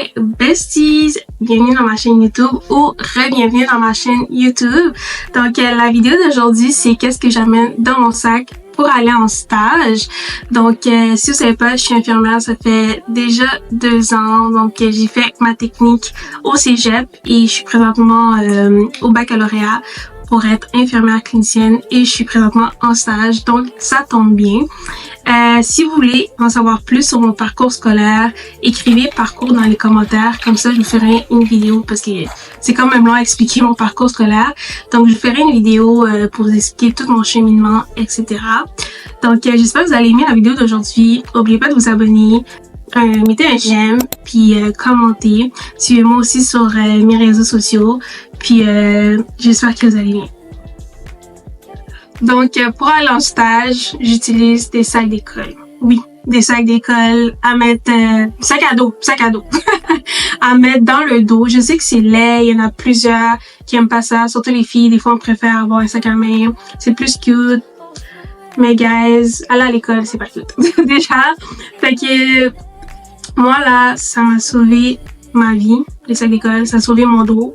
Hey besties, bienvenue dans ma chaîne YouTube ou re-bienvenue dans ma chaîne YouTube. Donc la vidéo d'aujourd'hui, c'est qu'est-ce que j'amène dans mon sac pour aller en stage. Donc si vous savez pas, je suis infirmière, ça fait déjà 2 ans. Donc j'ai fait ma technique au cégep et je suis présentement au baccalauréat pour être infirmière clinicienne et je suis présentement en stage, donc ça tombe bien. Si vous voulez en savoir plus sur mon parcours scolaire, écrivez parcours dans les commentaires, comme ça je vous ferai une vidéo parce que c'est quand même long à expliquer mon parcours scolaire. Donc je vous ferai une vidéo pour vous expliquer tout mon cheminement, etc. Donc j'espère que vous allez aimer la vidéo d'aujourd'hui. N'oubliez pas de vous abonner. Mettez un j'aime, puis commentez. Suivez-moi aussi sur mes réseaux sociaux, puis j'espère que vous allez bien. Donc, pour aller en stage, j'utilise des sacs d'école. Oui, des sacs d'école à mettre... sac à dos, à mettre dans le dos. Je sais que c'est laid, il y en a plusieurs qui aiment pas ça, surtout les filles. Des fois, on préfère avoir un sac à main. C'est plus cute. Mais guys, aller à l'école, c'est pas cute. Déjà. Fait que... moi, là, ça m'a sauvé ma vie, les sacs d'école, ça a sauvé mon dos,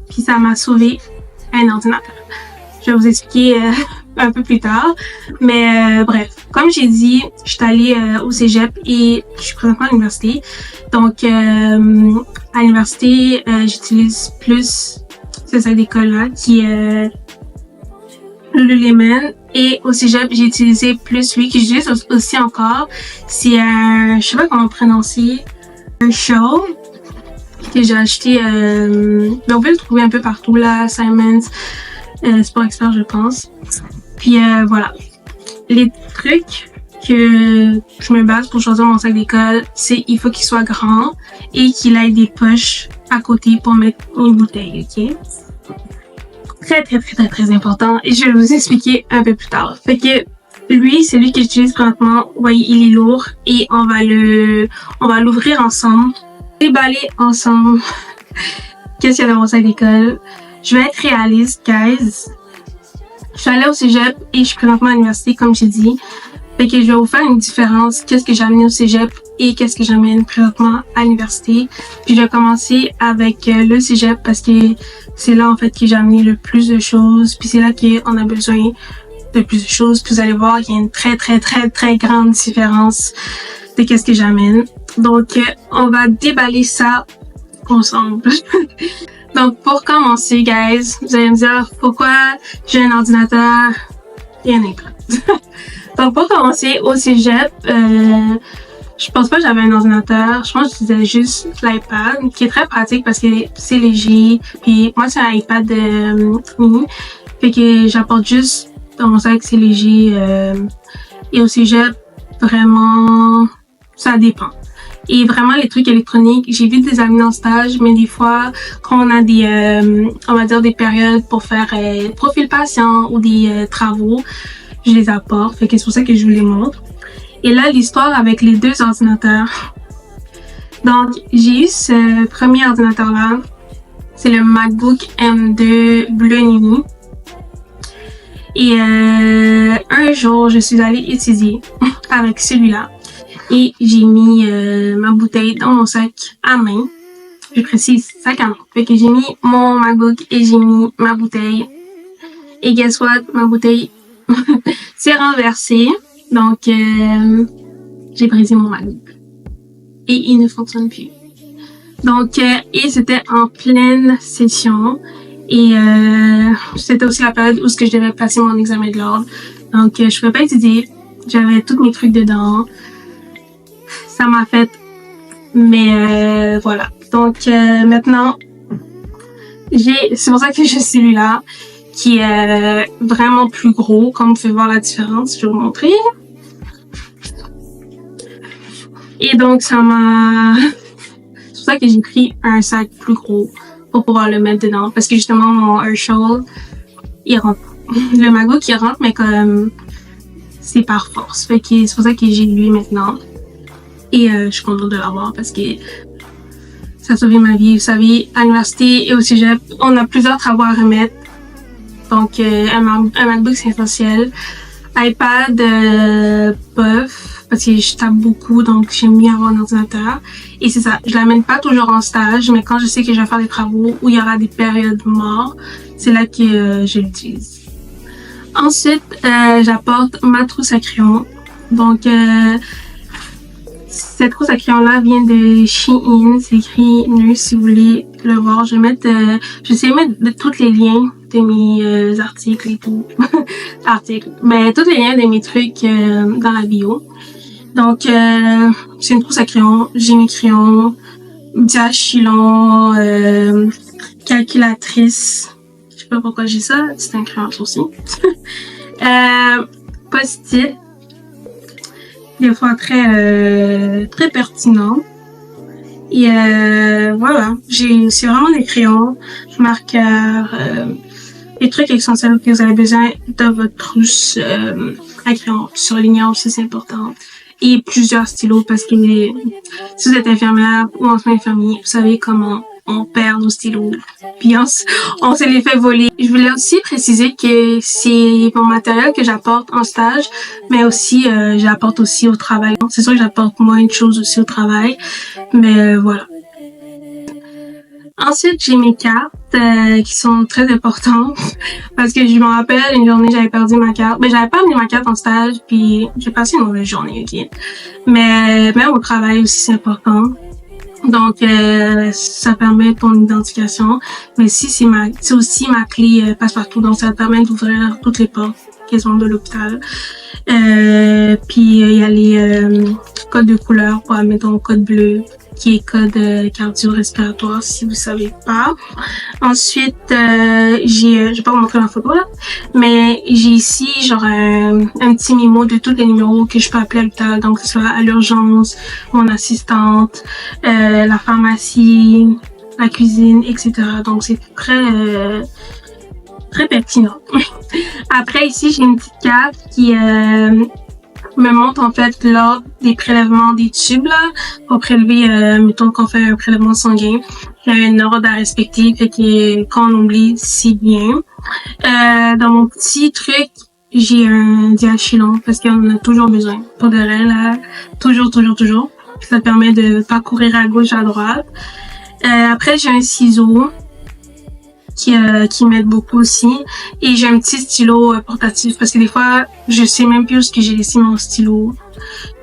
puis ça m'a sauvé un ordinateur. Je vais vous expliquer un peu plus tard, mais bref, comme j'ai dit, je suis allée au cégep et je suis présentement à l'université. Donc, à l'université, j'utilise plus ce sac d'école-là, qui est Lululemon. Et au cégep, j'ai utilisé plus lui, que j'utilise aussi encore. C'est un, je sais pas comment prononcer, un show que j'ai acheté. On peut le trouver un peu partout là, Simons, Sport Expert, je pense. Puis voilà, les trucs que je me base pour choisir mon sac d'école, c'est il faut qu'il soit grand et qu'il ait des poches à côté pour mettre une bouteille, ok? Très important et je vais vous expliquer un peu plus tard. Fait que lui, c'est lui que j'utilise présentement. Vous voyez, il est lourd et on va l'ouvrir ensemble, déballer ensemble. Qu'est-ce qu'il y a dans mon sac d'école? Je vais être réaliste, guys. Je suis allée au cégep et je suis présentement à l'université, comme j'ai dit. Fait que je vais vous faire une différence. Qu'est-ce que j'ai amené au cégep et qu'est-ce que j'amène présentement à l'université. Puis je vais commencer avec le cégep parce que c'est là en fait que j'ai amené le plus de choses. Puis c'est là qu'on a besoin de plus de choses. Puis vous allez voir qu'il y a une très grande différence de qu'est-ce que j'amène. Donc on va déballer ça ensemble. Donc pour commencer, guys, vous allez me dire pourquoi j'ai un ordinateur et un iPad. Donc pour commencer au cégep, je pense pas que j'avais un ordinateur. Je pense que j'utilisais juste l'iPad, qui est très pratique parce que c'est léger. Puis moi c'est un iPad mini, fait que j'apporte juste dans mon sac, c'est léger. Et au cégep, vraiment, ça dépend. Et vraiment les trucs électroniques, j'ai vu des amis en stage, mais des fois quand on a des, on va dire des périodes pour faire profil patient ou des travaux, je les apporte. Fait que c'est pour ça que je vous les montre. Et là, l'histoire avec les 2 ordinateurs. Donc, j'ai eu ce premier ordinateur-là. C'est le MacBook M2 bleu nuit. Et un jour, je suis allée étudier avec celui-là. Et j'ai mis ma bouteille dans mon sac à main. Je précise, sac à main. Fait que j'ai mis mon MacBook et j'ai mis ma bouteille. Et guess what? Ma bouteille s'est renversée. Donc, j'ai brisé mon MacBook. Et il ne fonctionne plus. Donc, et c'était en pleine session. Et c'était aussi la période où je devais passer mon examen de l'ordre. Donc, je pouvais pas étudier. J'avais tous mes trucs dedans. Ça m'a fait... Mais voilà. Donc, maintenant, c'est pour ça que j'ai celui-là, qui est vraiment plus gros. Comme vous pouvez voir la différence, je vais vous montrer. Et donc, ça m'a... c'est pour ça que j'ai pris un sac plus gros pour pouvoir le mettre dedans. Parce que justement, mon Herschel, il rentre. Le MacBook, il rentre, mais comme c'est par force. Fait que c'est pour ça que j'ai lui maintenant. Et je suis contente de l'avoir parce que ça a sauvé ma vie. Vous savez, à l'université et au cégep, on a plusieurs travaux à remettre. Donc, un MacBook, c'est essentiel. iPad, bof. parce que je tape beaucoup, donc j'aime mieux avoir un ordinateur. Et c'est ça, je l'amène pas toujours en stage, mais quand je sais que je vais faire des travaux où il y aura des périodes mortes, c'est là que je l'utilise. Ensuite, j'apporte ma trousse à crayon. Donc, cette trousse à crayon-là vient de Shein. C'est écrit Nurse si vous voulez le voir. Je vais essayer de mettre tous les liens de mes articles et tout. Articles. Ben, tous les liens de mes trucs dans la bio. Donc, c'est une trousse à crayon. J'ai mes crayons, diachylon, calculatrice. Je sais pas pourquoi j'ai ça. C'est un crayon aussi. Post-it. Des fois très pertinent. Et voilà, c'est vraiment des crayons, marqueurs, des trucs essentiels que vous avez besoin dans votre trousse à crayon. Surlignant aussi, c'est important. Et plusieurs stylos parce que si vous êtes infirmière ou en soins infirmiers, vous savez comment on perd nos stylos, puis on se les fait voler. Je voulais aussi préciser que c'est mon matériel que j'apporte en stage, mais aussi j'apporte aussi au travail. C'est sûr que j'apporte moins de choses aussi au travail, mais voilà. Ensuite, j'ai mes cartes qui sont très importantes parce que je me rappelle une journée j'avais perdu ma carte. Ben j'avais pas amené ma carte en stage, puis j'ai passé une mauvaise journée, ok. Mais même au travail aussi c'est important. Donc, ça permet ton identification. Mais si c'est aussi ma clé passe-partout. Donc, ça permet d'ouvrir toutes les portes quasiment de l'hôpital. Puis, il y a les codes de couleur pour, mettons, code bleu, qui est code cardio-respiratoire, si vous savez pas. Ensuite, je vais pas vous montrer la photo là, mais j'ai ici genre un petit mémo de tous les numéros que je peux appeler à l'hôpital, donc que ce soit à l'urgence, mon assistante, la pharmacie, la cuisine, etc. Donc c'est très pertinent. Après ici, j'ai une petite carte qui me montre en fait l'ordre des prélèvements des tubes là pour prélever, mettons qu'on fait un prélèvement sanguin. Il y a un ordre à respecter, fait que quand on oublie, c'est bien. Dans mon petit truc, j'ai un diachylon parce qu'on en a toujours besoin. Pour de vrai là, toujours. Ça permet de pas courir à gauche, à droite. Après, j'ai un ciseau qui m'aide beaucoup aussi. Et j'ai un petit stylo portatif parce que des fois, je sais même plus où est-ce que j'ai laissé mon stylo.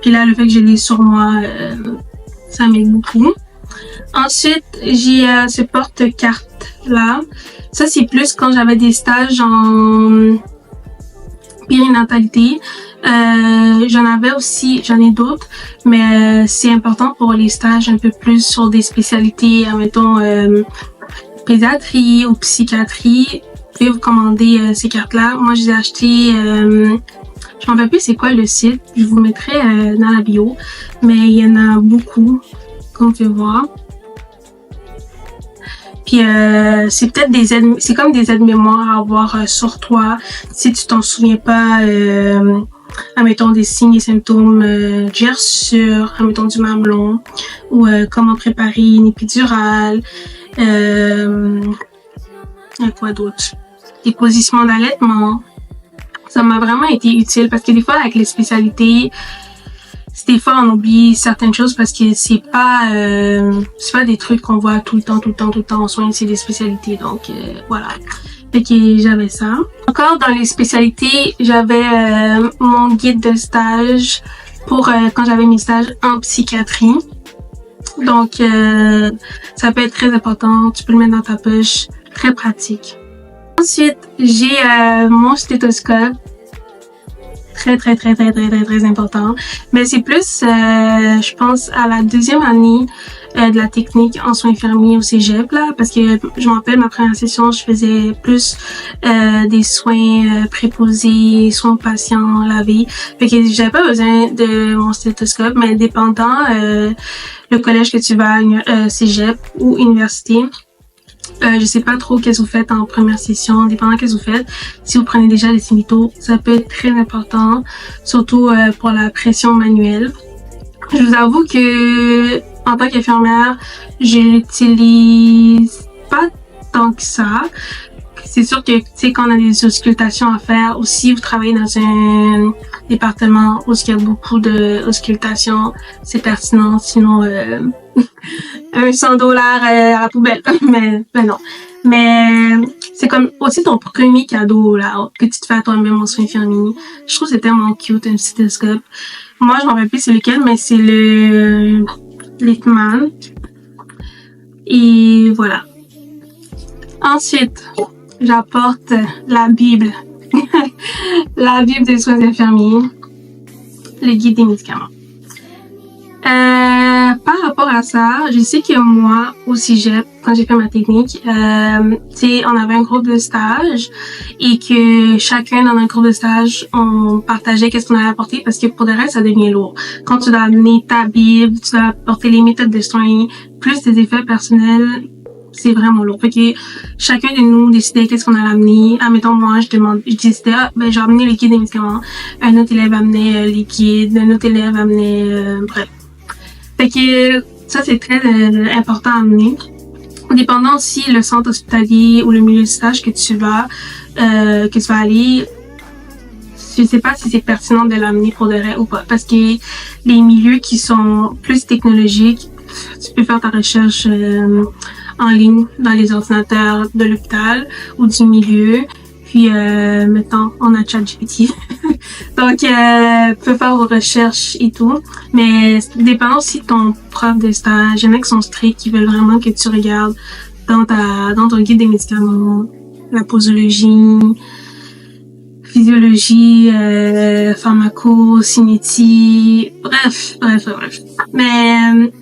Puis là, le fait que je l'ai sur moi, ça m'aide beaucoup. Ensuite, j'ai ce porte-carte là. Ça, c'est plus quand j'avais des stages en périnatalité. J'en ai d'autres, mais c'est important pour les stages un peu plus sur des spécialités, mettons, pédiatrie ou psychiatrie. Vous pouvez vous commander ces cartes-là. Moi, je les ai achetées, je m'en rappelle plus c'est quoi le site. Je vous mettrai dans la bio, mais il y en a beaucoup, comme vous pouvez voir. Puis c'est peut-être c'est comme des aides-mémoires à avoir sur toi si tu t'en souviens pas. Admettons des signes et symptômes de gerçure, admettons du mamelon, ou comment préparer une épidurale, quoi d'autre, des positions d'allaitement. Ça m'a vraiment été utile parce que des fois avec les spécialités, des fois on oublie certaines choses parce que c'est pas des trucs qu'on voit tout le temps en soins, c'est des spécialités, donc voilà. Fait que j'avais ça. Encore dans les spécialités, j'avais mon guide de stage pour quand j'avais mes stages en psychiatrie. Donc ça peut être très important, tu peux le mettre dans ta poche, très pratique. Ensuite, j'ai mon stéthoscope. Très important. Mais c'est plus, je pense, à la deuxième année de la technique en soins infirmiers au cégep, là, parce que je me rappelle, ma première session, je faisais plus des soins préposés, soins aux patients lavés. Fait que j'avais pas besoin de mon stéthoscope, mais dépendant le collège que tu vas, cégep ou université. Je sais pas trop qu'est-ce que vous faites en première session, dépendant qu'est-ce que vous faites. Si vous prenez déjà des signitaux, ça peut être très important, surtout pour la pression manuelle. Je vous avoue que en tant qu'infirmière, je l'utilise pas tant que ça. c'est sûr que, tu sais, quand on a des auscultations à faire, aussi, vous travaillez dans un département où il y a beaucoup d'auscultations, c'est pertinent, sinon, un $100 à la poubelle. mais non. Mais c'est comme aussi ton premier cadeau là que tu te fais à toi-même en soins infirmiers. Je trouve que c'est tellement cute un stéthoscope. Moi, je m'en rappelle plus c'est lequel, mais c'est le Littmann. Et voilà. Ensuite, j'apporte la Bible. La Bible des soins infirmiers. Le guide des médicaments. Par rapport à ça, je sais que moi, au cégep, quand j'ai fait ma technique, on avait un groupe de stage et que chacun dans un groupe de stage, on partageait qu'est-ce qu'on allait apporter parce que pour le reste, ça devient lourd. Quand tu dois amener ta Bible, tu dois apporter les méthodes de soins, plus tes effets personnels, c'est vraiment lourd. Fait que chacun de nous décidait qu'est-ce qu'on allait amener. Admettons, moi, je décidais, j'ai amené les guides des médicaments. Un autre élève amenait les guides. Un autre élève amenait, bref. Fait que ça, c'est très important à amener. Dépendant aussi le centre hospitalier ou le milieu de stage que tu vas aller, je sais pas si c'est pertinent de l'amener pour de vrai ou pas. Parce que les milieux qui sont plus technologiques, tu peux faire ta recherche en ligne dans les ordinateurs de l'hôpital ou du milieu. Puis, maintenant, on a ChatGPT. Donc, tu peux faire vos recherches et tout. Mais, dépendant aussi de ton prof de stage, il y en a qui sont stricts, qui veulent vraiment que tu regardes dans ton guide des médicaments, la posologie, physiologie, pharmacocinétie, bref. Mais,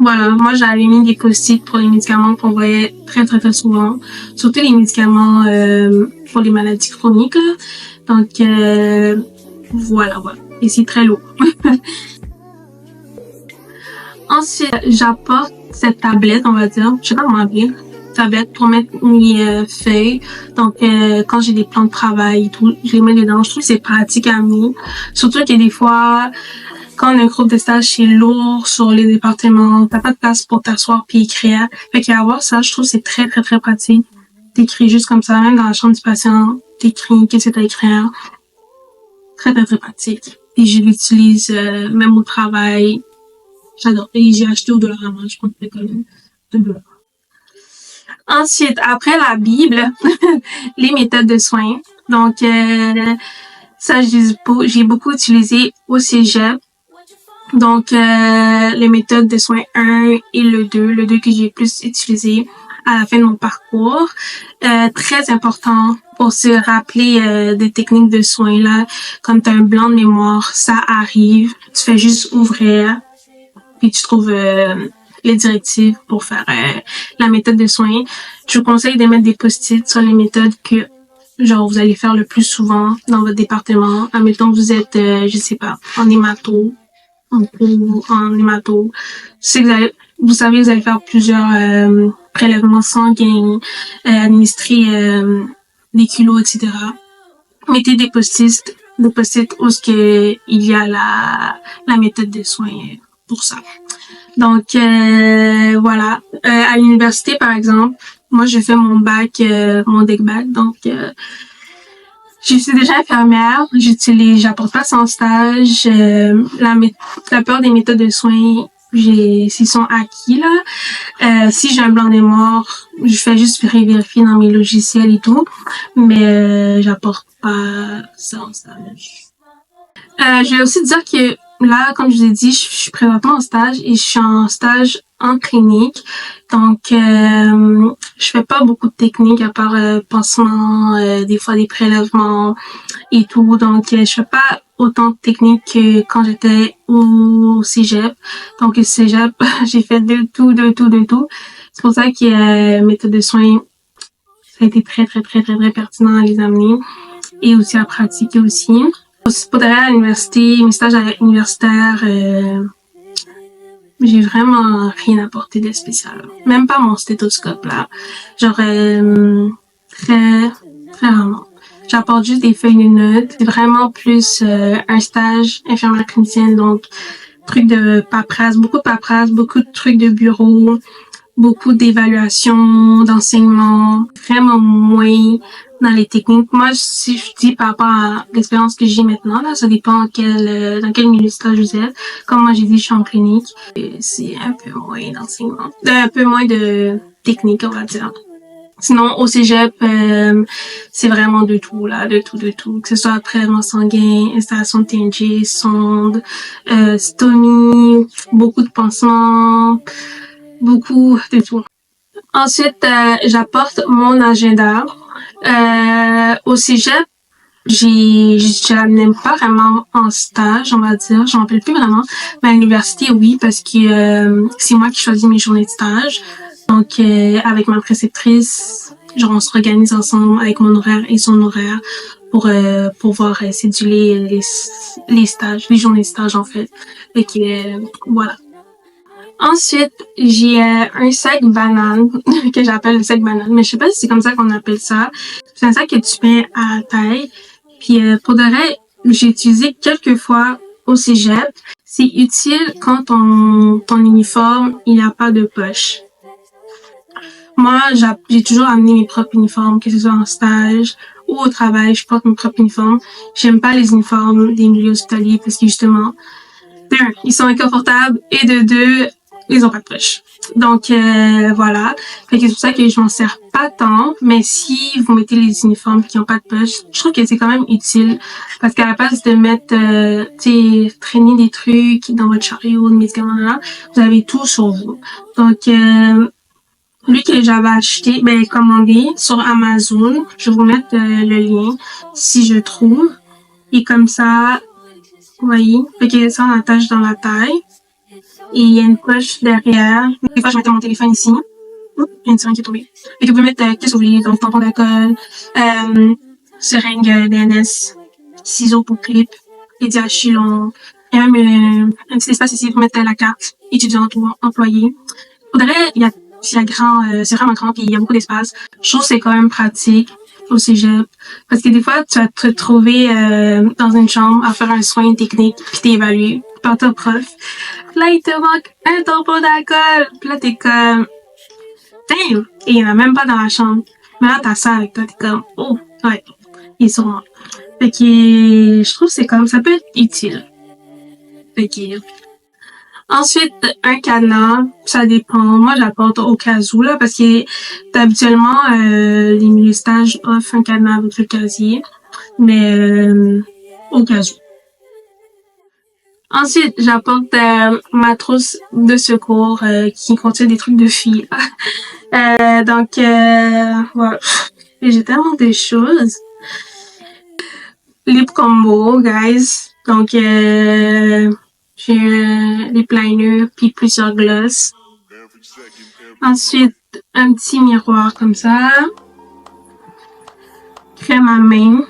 voilà, moi j'avais mis des post-it pour les médicaments qu'on voyait très souvent, surtout les médicaments pour les maladies chroniques. Là. Donc voilà. Et c'est très lourd. Ensuite, j'apporte cette tablette, on va dire, je sais pas comment appeler, tablette pour mettre mes feuilles. Donc quand j'ai des plans de travail et tout, je les mets dedans. Je trouve que c'est pratique à amener, surtout que des fois quand on a un groupe de stage, c'est lourd sur les départements. T'as pas de place pour t'asseoir puis écrire. Fait qu'avoir ça, je trouve que c'est très pratique. T'écris juste comme ça, même dans la chambre du patient. T'écris, qu'est-ce que t'as à écrire. Très pratique. Et je l'utilise même au travail. J'adore. Et j'ai acheté au $1. Je pense que c'est comme $2. Ensuite, après la Bible, les méthodes de soins. Donc, ça, j'ai beaucoup utilisé au cégep. Donc, les méthodes de soins 1 et le 2 que j'ai plus utilisé à la fin de mon parcours. Très important pour se rappeler des techniques de soins là. Comme tu as un blanc de mémoire, ça arrive. Tu fais juste ouvrir, puis tu trouves les directives pour faire la méthode de soins. Je vous conseille de mettre des post-it sur les méthodes que vous allez faire le plus souvent dans votre département. Admettons que vous êtes, je sais pas, en hémato. En hémato. Vous savez que vous allez faire plusieurs prélèvements sanguins, administrer des kilos, etc. Mettez des post-it où il y a la méthode de soins pour ça. Donc voilà. À l'université, par exemple, moi j'ai fait mon bac, mon DEC-bac, donc je suis déjà infirmière, j'apporte pas sans stage, la plupart des méthodes de soins, s'ils sont acquis, là. Si j'ai un blanc de mémoire, je fais juste vérifier dans mes logiciels et tout, mais j'apporte pas ça en stage. Je vais aussi dire que là, comme je vous ai dit, je suis présentement en stage et je suis en stage en clinique. Donc, je fais pas beaucoup de techniques à part pansements, des fois des prélèvements et tout. Donc, je fais pas autant de techniques que quand j'étais au cégep. Donc, au cégep, j'ai fait de tout. C'est pour ça que méthode de soins, ça a été très pertinent à les amener et aussi à pratiquer aussi. Pour aller à l'université, mes stages universitaires, j'ai vraiment rien apporté de spécial. Même pas mon stéthoscope, là. Très rarement. J'apporte juste des feuilles de notes. C'est vraiment plus un stage infirmière clinicienne, donc trucs de paperasse, beaucoup de trucs de bureau, beaucoup d'évaluation, d'enseignement, vraiment moins dans les techniques. Moi, si je dis par rapport à l'expérience que j'ai maintenant, là, ça dépend dans quel milieu de stage vous êtes. Comme moi, j'ai dit, je suis en clinique. C'est un peu moins d'enseignement. Un peu moins de technique, on va dire. Sinon, au cégep, c'est vraiment de tout, là, de tout. Que ce soit prélèvement sanguin, installation de TNG, sonde, stomie, beaucoup de pansements, beaucoup de tout. Ensuite, j'apporte mon agenda. Au cégep, je l'amenais pas vraiment en stage, on va dire. J'en rappelle plus vraiment. Mais à l'université, oui, parce que c'est moi qui choisis mes journées de stage. Donc, avec ma préceptrice, genre, on s'organise ensemble avec mon horaire et son horaire pour pouvoir céduler les stages, les journées de stage, en fait. Et que, voilà. Ensuite, j'ai un sac banane que j'appelle le sac banane, mais je sais pas si c'est comme ça qu'on appelle ça. C'est un sac que tu mets à la taille. Puis pour de vrai, j'ai utilisé quelques fois au cégep. C'est utile quand ton uniforme il n'a pas de poche. Moi, j'ai toujours amené mes propres uniformes, que ce soit en stage ou au travail, je porte mes propres uniformes. J'aime pas les uniformes des milieux hospitaliers parce que justement, d'un, ils sont inconfortables et de deux, ils ont pas de poche. Donc voilà. Fait que c'est pour ça que je m'en sers pas tant. Mais si vous mettez les uniformes qui ont pas de poche, je trouve que c'est quand même utile. Parce qu'à la place de mettre traîner des trucs dans votre chariot, de médicaments là, vous avez tout sur vous. Donc lui que j'avais acheté, commandé sur Amazon. Je vais vous mettre le lien si je trouve. Et comme ça, vous voyez, fait que ça on attache dans la taille. Et il y a une poche derrière. Des fois, je mettais mon téléphone ici. Oups, il y a une seringue qui est tombée. Et que vous pouvez mettre qu'est-ce que vous voulez, donc tampon d'alcool, seringue DNS, ciseaux pour clip, et diachylon. Il y a même un petit espace ici pour mettre la carte étudiante ou employée. Faudrait, c'est vraiment grand, puis il y a beaucoup d'espace. Je trouve que c'est quand même pratique au cégep. Parce que des fois, tu vas te retrouver dans une chambre à faire un soin technique, puis t'es évalué par ton prof. Là, il te manque un tampon d'alcool. Puis là, t'es comme, damn! Et il y en a même pas dans la chambre. Mais là, t'as ça avec toi, t'es comme, oh, ouais, il est sur moi. Fait que, je trouve que c'est comme, ça peut être utile. Fait que, ensuite, un cadenas, ça dépend. Moi, j'apporte au cas où, là, parce que habituellement, les milieux stages offrent un cadenas avec le casier. Mais, au cas où. Ensuite, j'apporte ma trousse de secours qui contient des trucs de filles. Donc, voilà. J'ai tellement de choses. Lip combo, guys. Donc, j'ai les liners puis plusieurs glosses. Ensuite, un petit miroir comme ça. Crème à main.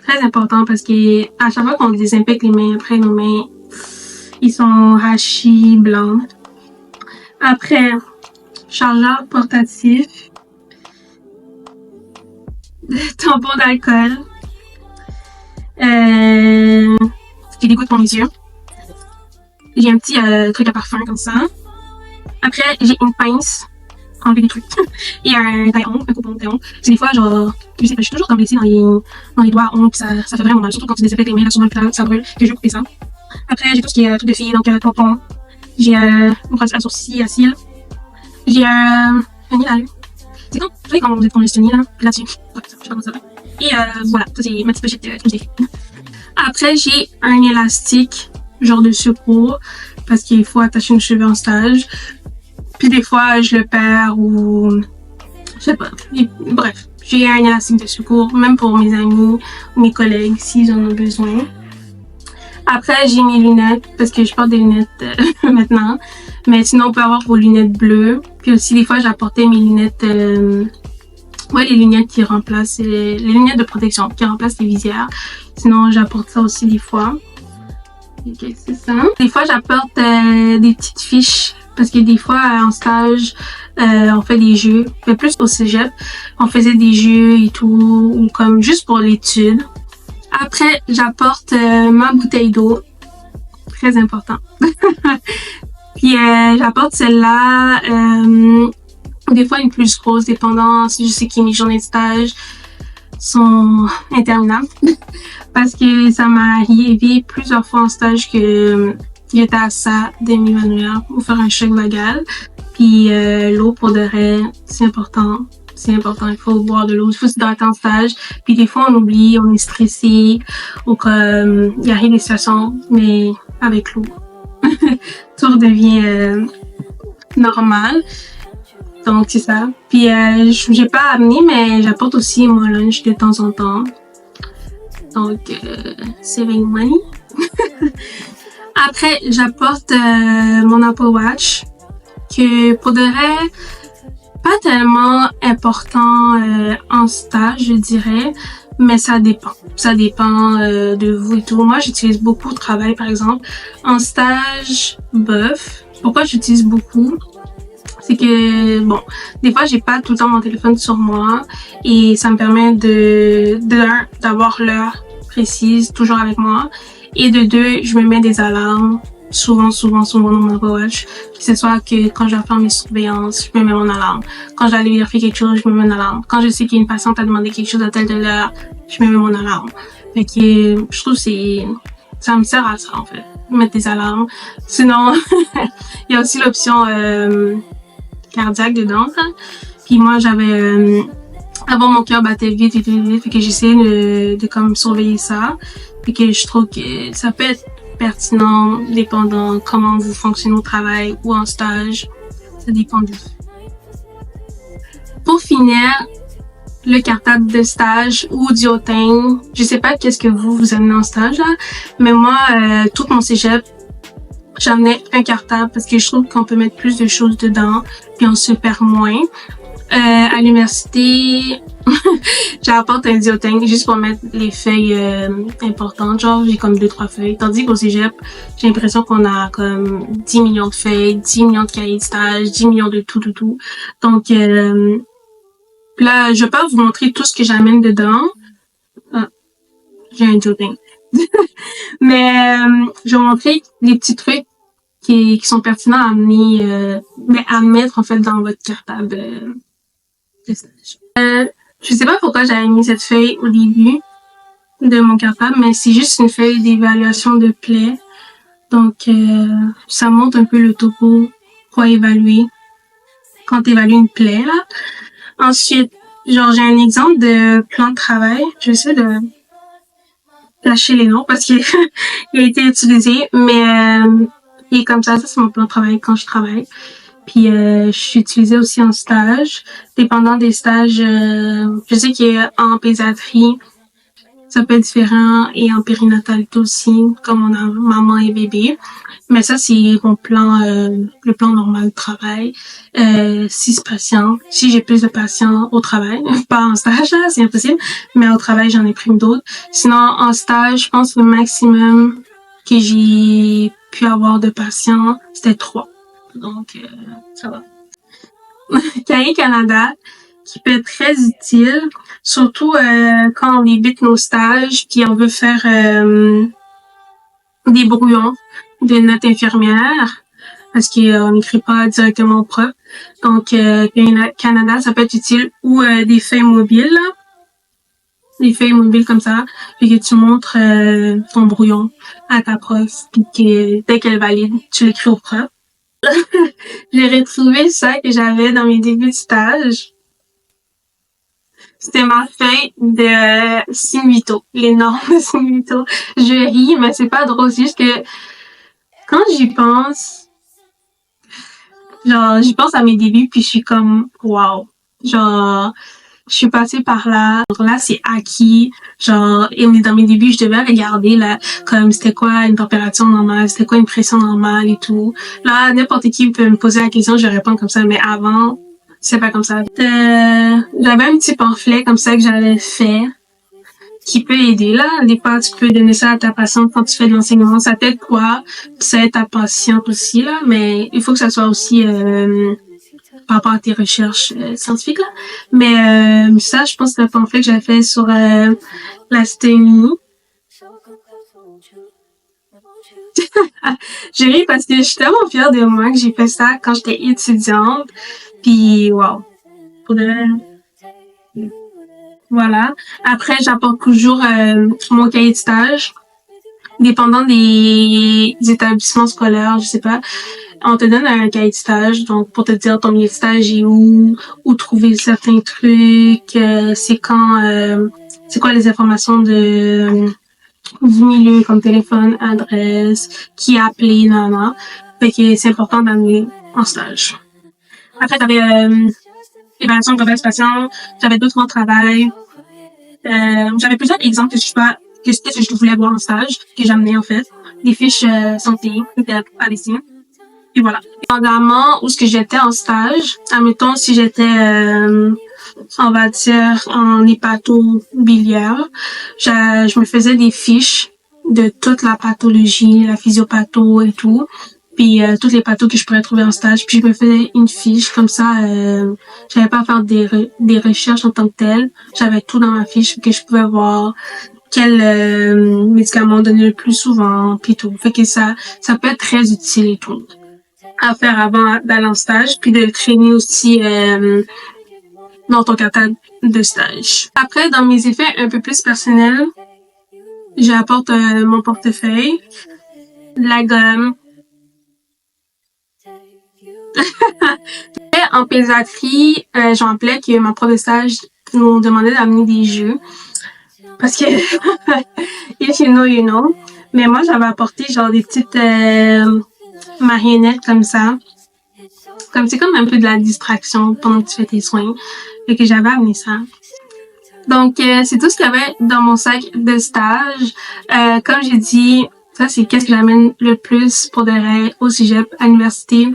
Très important parce que à chaque fois qu'on désinfecte les mains, après nos mains, ils sont hachis, blancs. Après, chargeur portatif, tampon d'alcool, qui dégoûte mon yeux. J'ai un petit truc à parfum comme ça. Après, j'ai une pince, enlever des trucs. Et un taille-ongle, un coupon de taille-ongle. C'est des fois, genre, je suis toujours comme blessée dans les doigts, ongles, ça fait vraiment mal. Surtout quand tu désinfectes les mains, là, souvent, ça brûle, que je vais couper ça. Après, j'ai tout ce qui est truc de fille, donc, tampon. J'ai, une brosse à sourcils, à cils. J'ai, un nid à l'œil. C'est comme, vous savez, quand vous êtes congestionné, là, là-dessus. Ouais, je sais pas comment ça va. Et, voilà, ça, c'est ma petite pochette, truc de fille. Après, j'ai un élastique, genre de secours, parce qu'il faut attacher une cheveux en stage. Puis des fois, je le perds ou je sais pas. Bref, j'ai un élastique de secours, même pour mes amis ou mes collègues s'ils en ont besoin. Après, j'ai mes lunettes parce que je porte des lunettes maintenant. Mais sinon, on peut avoir vos lunettes bleues. Puis aussi, des fois, j'apportais mes lunettes... les lunettes qui remplacent... les lunettes de protection qui remplacent les visières. Sinon, j'apporte ça aussi des fois. Ok, c'est ça. Des fois, j'apporte des petites fiches. Parce que des fois, en stage, on fait des jeux. Mais plus au cégep, on faisait des jeux et tout. Ou comme juste pour l'étude. Après, j'apporte ma bouteille d'eau. Très important. Puis j'apporte celle-là, des fois une plus grosse, dépendant si je sais que mes journées de stage sont interminables. Parce que ça m'est arrivé plusieurs fois en stage que j'étais à ça de m'évanouir ou faire un choc vagal. Puis l'eau, pour de vrai, c'est important. C'est important, il faut boire de l'eau, il faut s'hydrater en stage. Puis des fois, on oublie, on est stressé, ou comme il arrive des situations, mais avec l'eau, tout redevient normal. Donc c'est ça. Puis j'ai pas amené, mais j'apporte aussi mon lunch de temps en temps. Donc saving money. Après, j'apporte mon Apple Watch, que pour de vrai, pas tellement important en stage, je dirais, mais ça dépend. Ça dépend de vous et tout. Moi, j'utilise beaucoup au travail, par exemple. En stage, bof. Pourquoi j'utilise beaucoup? C'est que, bon, des fois, j'ai pas tout le temps mon téléphone sur moi et ça me permet d'avoir l'heure précise toujours avec moi. Et de deux, je me mets des alarmes souvent dans mon Apple Watch. Que ce soit que quand je vais faire mes surveillances, je me mets mon alarme. Quand j'allais vérifier quelque chose, je me mets une alarme. Quand je sais qu'il y a une patiente à demander quelque chose à telle de l'heure, je me mets mon alarme. Fait que je trouve que ça me sert à ça, en fait. Mettre des alarmes. Sinon, il y a aussi l'option cardiaque dedans, ça. Puis moi, j'avais avant mon cœur battait vite, fait que j'essayais de comme surveiller ça. Puis que je trouve que ça peut être pertinent, dépendant comment vous fonctionnez au travail ou en stage. Ça dépend de vous. Pour finir, le cartable de stage ou Duotane. Je sais pas qu'est-ce que vous amenez en stage, là, mais moi, tout mon cégep, j'amenais un cartable parce que je trouve qu'on peut mettre plus de choses dedans, puis on se perd moins. À l'université, j'apporte un Duotane juste pour mettre les feuilles importantes. Genre, j'ai comme 2-3 feuilles. Tandis qu'au cégep, j'ai l'impression qu'on a comme 10 millions de feuilles, 10 millions de cahiers de stage, 10 millions de tout. Donc, là, je vais pas vous montrer tout ce que j'amène dedans. Ah, j'ai un Duotane. Mais je vais vous montrer les petits trucs qui sont pertinents à amener, à mettre en fait dans votre cartable de stage. Je sais pas pourquoi j'avais mis cette feuille au début de mon cartable, mais c'est juste une feuille d'évaluation de plaie. Donc, ça montre un peu le topo pour évaluer quand tu évalues une plaie, là. Ensuite, genre, j'ai un exemple de plan de travail. Je vais essayer de lâcher les noms parce qu'il il a été utilisé, mais il est comme ça c'est mon plan de travail quand je travaille. Puis je suis utilisée aussi en stage. Dépendant des stages, je sais qu'en pédiatrie, ça peut être différent et en périnatalité aussi, comme on a maman et bébé. Mais ça, c'est mon plan, le plan normal de travail. 6 patients. Si j'ai plus de patients au travail, pas en stage, là, c'est impossible, mais au travail, j'en ai pris d'autres. Sinon, en stage, je pense que le maximum que j'ai pu avoir de patients, c'était 3. Donc, ça va. Cahier Canada, qui peut être très utile, surtout quand on débute nos stages, puis on veut faire des brouillons de notes infirmières, parce qu'on n'écrit pas directement au prof. Donc, Canada, ça peut être utile, ou des feuilles mobiles, là. Des feuilles mobiles comme ça, puis que tu montres ton brouillon à ta prof, puis que dès qu'elle valide, tu l'écris au prof. J'ai retrouvé ça que j'avais dans mes débuts de stage. C'était ma feuille de Sinuito, les normes de Sinuito. Je ris, mais c'est pas drôle, c'est juste que quand j'y pense, genre, j'y pense à mes débuts, puis je suis comme, wow. Genre, je suis passée par là. Donc là, c'est acquis. Genre, et dans mes débuts, je devais regarder, là, comme c'était quoi une température normale, c'était quoi une pression normale et tout. Là, n'importe qui peut me poser la question, je réponds comme ça, mais avant, c'est pas comme ça. J'avais un petit pamphlet comme ça que j'avais fait, qui peut aider, là. Des fois, tu peux donner ça à ta patiente quand tu fais de l'enseignement. Ça t'aide quoi? Ça aide ta patiente aussi, là, mais il faut que ça soit aussi, par rapport à tes recherches scientifiques, là. Mais ça, je pense que c'est un pamphlet que j'avais fait sur l'asthénie. J'ai ri parce que je suis tellement fière de moi que j'ai fait ça quand j'étais étudiante. Puis, wow. Pour de vrai, voilà. Après, j'apporte toujours mon cahier de stage. Dépendant des établissements scolaires, je sais pas, on te donne un cahier de stage, donc pour te dire ton milieu de stage est où trouver certains trucs, c'est quoi les informations du milieu comme téléphone, adresse, qui appeler, nan. Fait que c'est important d'amener en stage. Après, t'avais évaluation de contexte patient, j'avais d'autres en travail. J'avais plusieurs exemples que c'était ce que je voulais voir en stage, que j'amenais en fait. Des fiches santé, à dessiner. Et voilà. Dépendamment où ce que j'étais en stage, admettons si j'étais on va dire en hépato-biliaire, je me faisais des fiches de toute la pathologie, la physiopatho et tout, puis toutes les pathos que je pourrais trouver en stage, puis je me faisais une fiche comme ça, j'avais pas à faire des recherches en tant que telles, j'avais tout dans ma fiche que je pouvais voir quel médicament donner le plus souvent, puis tout. Fait que ça peut être très utile et tout à faire avant d'aller en stage, puis de le traîner aussi dans ton catalogue de stage. Après, dans mes effets un peu plus personnels, j'apporte mon portefeuille, la gomme. En pédiatrie, j'en rappelais que ma prof de stage nous demandait d'amener des jeux. Parce que, if you know, you know. Mais moi, j'avais apporté genre des petites marionnettes comme ça. Comme c'est comme un peu de la distraction pendant que tu fais tes soins. Fait que j'avais amené ça. Donc, c'est tout ce qu'il y avait dans mon sac de stage. Comme j'ai dit, ça, c'est qu'est-ce que j'amène le plus pour de vrai au cégep, à l'université.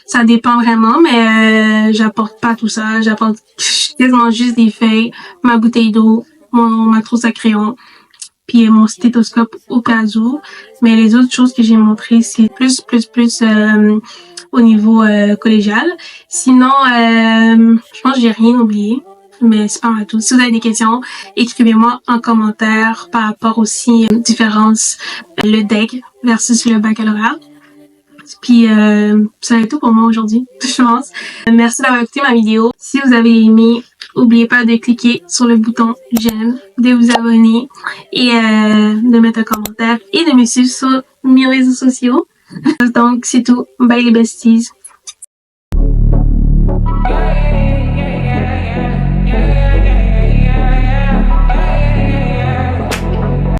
Ça dépend vraiment, mais j'apporte pas tout ça. J'apporte quasiment juste des feuilles, ma bouteille d'eau, ma trousse à crayon, puis mon stéthoscope au cas où. Mais les autres choses que j'ai montrées, c'est plus au niveau collégial. Sinon, je pense que j'ai rien oublié. Mais c'est pas mal tout. Si vous avez des questions, écrivez-moi en commentaire par rapport aussi différence le DEC versus le baccalauréat. Puis ça va être tout pour moi aujourd'hui, je pense. Merci d'avoir écouté ma vidéo. Si vous avez aimé, n'oubliez pas de cliquer sur le bouton j'aime, de vous abonner et de mettre un commentaire et de me suivre sur mes réseaux sociaux. Donc c'est tout. Bye les besties.